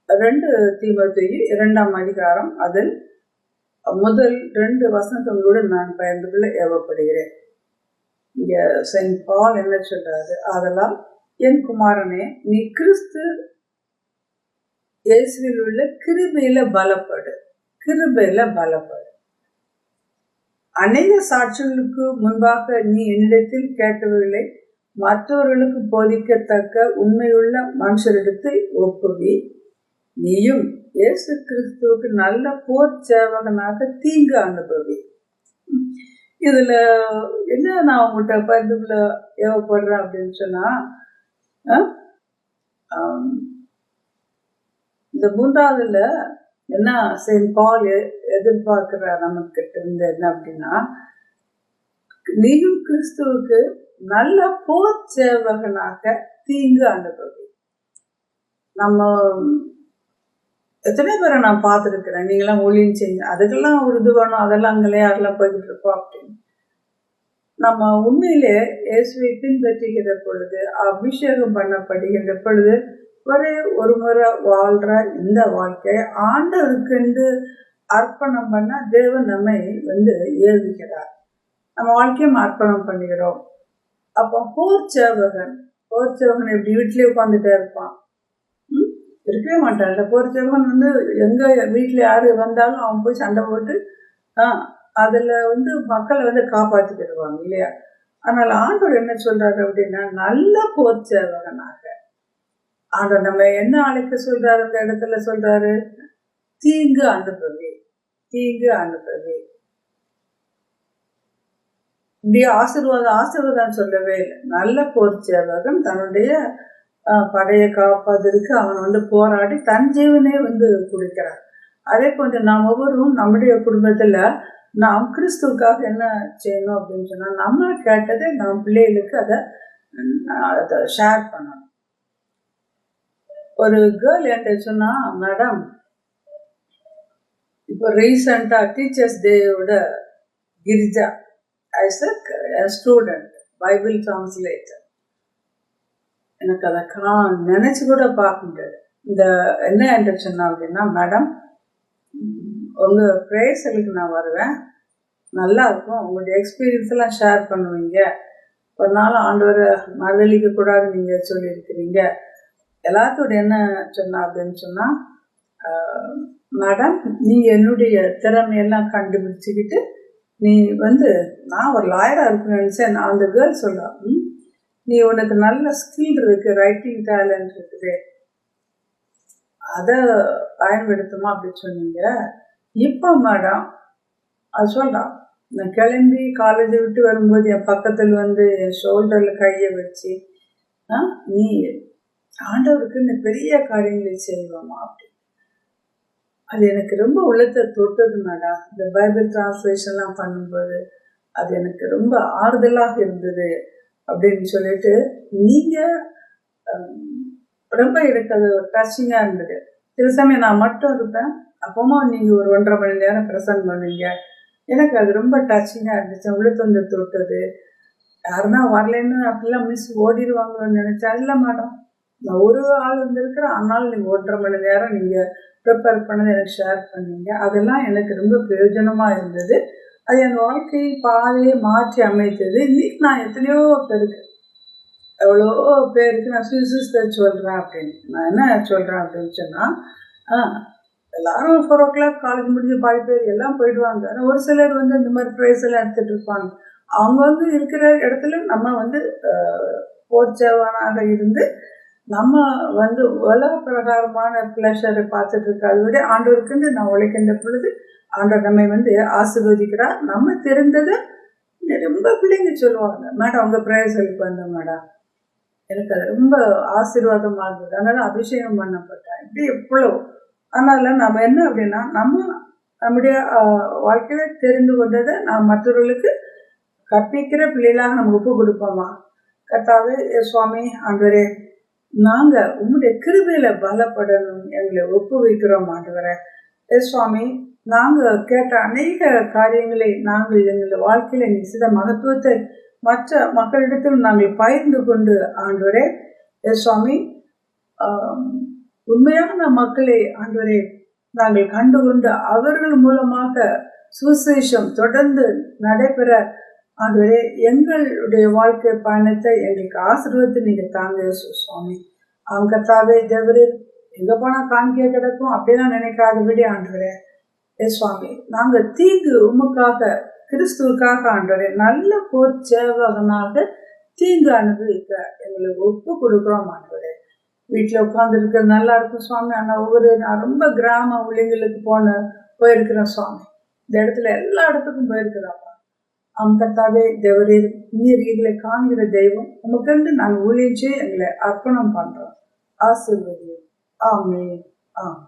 2 தீமோத்தேயு 2ஆம் அதிகாரம் அதில் முதல் 2 வசனங்களோடு நான் பகிர்ந்து கொள்ள ஏவப்படுகிறேன். இங்க செயின்ட் பால் என்ன சொல்றாரு? ஆதலால் என் குமாரனே, நீ கிறிஸ்து இயேசுவில் உள்ள கிருபையில பலப்படு. கிருபையில பலப்படு. அநேக சாட்சிகளுக்கு முன்பாக நீ என்னிடத்தில் கேட்டவர்களை மற்றவர்களுக்கு போதிக்கத்தக்க உண்மையுள்ள மனுஷரிடத்தில் ஒப்புவி. நீயும் இயேசு கிறிஸ்துவுக்கு நல்ல போர் சேவகனாக தீங்கு அனுபவி. இதுல என்ன நான் உங்கள்கிட்ட பகிர்ந்துக்குள்ள ஏவப்படுறேன் அப்படின்னு சொன்னா, இந்த 3வதுல என்ன செயின்ட் பால் எதிர்பார்க்கிற நமக்கிட்ட இருந்து என்ன அப்படின்னா, நீயும் கிறிஸ்துவுக்கு நல்ல போர் சேவகனாக தீங்கு அனுபவி. நம்ம எத்தனை பேரை நான் பார்த்துருக்கிறேன், நீங்களாம் ஊழியம் செய்யுங்க, அதுக்கெல்லாம் ஒரு இது வேணும், அதெல்லாம் அங்கே யாரெல்லாம் போய்கிட்டு இருக்கோம் அப்படின்னு. நம்ம உண்மையிலே இயேசுவை பின்பற்றுகிற பொழுது, அபிஷேகம் பண்ணப்படுகின்ற பொழுது, ஒரே ஒரு முறை வாழ்ற இந்த வாழ்க்கையை ஆண்டவருக்கென்று அர்ப்பணம் பண்ண தேவன் நம்மை ஏவுகிறார். நம்ம வாழ்க்கையை அர்ப்பணம் பண்ணுகிறோம். அப்போ போர் சேவகன் எப்படி வீட்டிலேயே உட்காந்துட்டே இருப்பான்? இருக்கவே மாட்டான்ல. போர் சேவகன் எங்க வீட்டில் யாரு வந்தாலும் அவன் போய் சண்டை போட்டு அதுல மக்களை காப்பாற்றிக்கிடுவாங்க இல்லையா? அதனால ஆண்டவர் என்ன சொல்றாரு அப்படின்னா, நல்ல போர் சேவகனாக ஆண்டவர் நம்ம என்ன அழைக்க சொல்றாரு? அந்த இடத்துல சொல்றாரு, தீங்கு அனுபவி. தீங்கு அனுபவி. இப்படி ஆசீர்வாதம் சொல்லவே இல்லை. நல்ல போர் சேவகன் தன்னுடைய படையை காப்பதற்கு அவன் போராடி தன் ஜீவனே கொடுக்கிறார். அதே போன்று நாம் ஒவ்வொருவரும் நம்முடைய குடும்பத்துல நாம் கிறிஸ்துவுக்காக என்ன செய்யணும் அப்படின்னு சொன்னா, நம்ம கேட்டதை நம்ம பிள்ளைகளுக்கு அதை ஷேர் பண்ணணும். ஒரு கேர்ள் என்கிட்ட சொன்னா, மேடம் இப்போ ரீசெண்டா டீச்சர்ஸ் டேயோட Girija as a student, Bible translator, எனக்கு அதை நினைச்சு கூட பார்க்க முடியாது. இந்த என்ன என்கிட்ட சொன்னா அப்படின்னா, மேடம் உங்க பிரேயர்ஸுக்கு நான் வருவேன், நல்லா இருக்கும், உங்களுடைய எக்ஸ்பீரியன்ஸ் எல்லாம் ஷேர் பண்ணுவீங்க, ஒரு நாள் ஆண்டவரை மறுதளிக்க கூடாது நீங்க சொல்லியிருக்கிறீங்க. எல்லாத்தோட என்ன சொன்னா அப்படின்னு சொன்னா, மேடம் நீங்க என்னுடைய திறமையெல்லாம் கண்டுபிடிச்சுக்கிட்டு நீ நான் ஒரு லாயரா இருக்குன்னு நினைச்சேன். நான் அந்த கேர்ள் சொல்ல, நீ உனக்கு நல்ல ஸ்கில் இருக்கு, ரைட்டிங் டேலண்ட் இருக்குது, அதை பயன்படுத்துமா அப்படின்னு சொன்னீங்க. இப்போ மேடம் அது சொல்றான், நான் கிளம்பி காலேஜை விட்டு வரும்போது என் பக்கத்தில் என் ஷோல்டரில் கையை வச்சு, நீ ஆண்டவருக்கு இந்த பெரிய காரியங்களை செய்வோமா அப்படின்னு. அது எனக்கு ரொம்ப உள்ளத்தை தொட்டது மேடம். இந்த பைபிள் டிரான்ஸ்லேஷன்லாம் பண்ணும்போது அது எனக்கு ரொம்ப ஆறுதலாக இருந்தது அப்படின்னு சொல்லிட்டு, நீங்கள் ரொம்ப எனக்கு அது டச்சிங்காக இருந்தது. சில சமயம் நான் மட்டும் இருப்பேன், அப்போமா நீங்கள் ஒரு 1.5 மணி நேரம் ப்ரெசன்ட் பண்ணுவீங்க. எனக்கு அது ரொம்ப டச்சிங்காக இருந்துச்சு, உள்ளத்தை தொட்டது. யாருன்னா வரலன்னு அப்படிலாம் மிஸ் ஓடிடுவாங்களோன்னு நினச்சா, இல்லை மேடம் நான் ஒரு ஆள் இருக்கிறேன், ஆனாலும் நீங்கள் 1.5 மணி நேரம் நீங்கள் ப்ரிப்பேர் பண்ணதை எனக்கு ஷேர் பண்ணீங்க. அதெல்லாம் எனக்கு ரொம்ப பிரயோஜனமாக இருந்தது. அது என் வாழ்க்கை பாதையை மாற்றி அமைத்தது. இன்னைக்கு நான் எத்தனையோ பேருக்கு, எவ்வளோ பேருக்கு நான் சுவிசிஸ்டர் சொல்கிறேன் அப்படின்னு. நான் என்ன சொல்கிறேன் அப்படின்னு சொன்னால், எல்லாரும் 4 o'clock காலேஜ் முடிஞ்சு பாதி பேர் எல்லாம் போயிடுவாங்க. ஆனால் ஒரு சிலர் இந்த மாதிரி ப்ரைஸ் எல்லாம் எடுத்துகிட்டு இருப்பாங்க. அவங்க இருக்கிற இடத்துல நம்ம போர்ச்சவனாக இருந்து நம்ம உலக பிரகாரமான பிளஷரை பார்த்துட்டு இருக்காத விட ஆண்டவருக்கு நான் உழைக்கின்ற பொழுது ஆண்டவர் நம்மை ஆசீர்வதிக்கிறார். நம்ம தெரிந்ததை ரொம்ப பிள்ளைங்க சொல்லுவாங்க, மேடம் உங்க பிரேயர்களுக்கு வந்தேன் மேடம், எனக்கு அது ரொம்ப ஆசீர்வாதமாக இருந்தது, அதனால அபிஷேகம் பண்ணப்பட்டேன், இப்படி எவ்வளோ. அதனால நம்ம என்ன அப்படின்னா, நம்முடைய வாழ்க்கையில தெரிந்து கொண்டதை நாம் மற்றவர்களுக்கு கற்பிக்கிற பிள்ளைகளாக நம்ம ஒப்பு கொடுப்போமா? கர்த்தாவே சுவாமி ஆண்டவரே, நாங்க உங்களுடைய கிருபையில பலப்படணும், எங்களை ஒப்புவிக்கிறோம் ஆண்டவரே. சுவாமி, நாங்க கேட்ட அநேக காரியங்களை நாங்கள் எங்களுடைய வாழ்க்கையில நீ செய்த மகத்துவத்தை மற்ற மக்களிடத்தில் நாங்கள் பகிர்ந்து கொண்டு ஆண்டவரே சுவாமி, உண்மையான மக்களை ஆண்டவரே நாங்கள் கண்டுகொண்டு அவர்கள் மூலமாக சுவிசேஷம் தொடர்ந்து நடைபெற ஆண்டவரே எங்களுடைய வாழ்க்கை பயணத்தை எங்களுக்கு ஆசீர்வாதத்தை நீங்க தாங்க சுவாமி. அவங்க கர்த்தாவே தேவரே எங்க போனா காணிக்கை கிடக்கும் அப்படிலாம் நினைக்காதபடி ஆண்டவரே சுவாமி நாங்க தீங்கு உமக்காக கிறிஸ்துவுக்காக ஆண்டவரே நல்ல போர் சேவகனாக தீங்கு அனுபவிக்க எங்களுக்கு ஒப்பு கொடுக்குறோம் ஆண்டவரே. வீட்டுல உட்கார்ந்து இருக்கிறது நல்லா இருக்கும் சுவாமி. ஆனா நான் ரொம்ப கிராம ஊழியர்களுக்கு போயிருக்கிறேன் சுவாமி. இந்த இடத்துல எல்லா இடத்துக்கும் போயிருக்கிறாப்பா. கர்த்தாவே தேவரீர் நீர் எங்களை காண்கிற தெய்வம். உமக்கென்று நாங்கள் ஊழியம் செய்ய எங்களை அர்ப்பணம் பண்றோம். ஆசீர்வதியும். ஆமென். ஆமென்.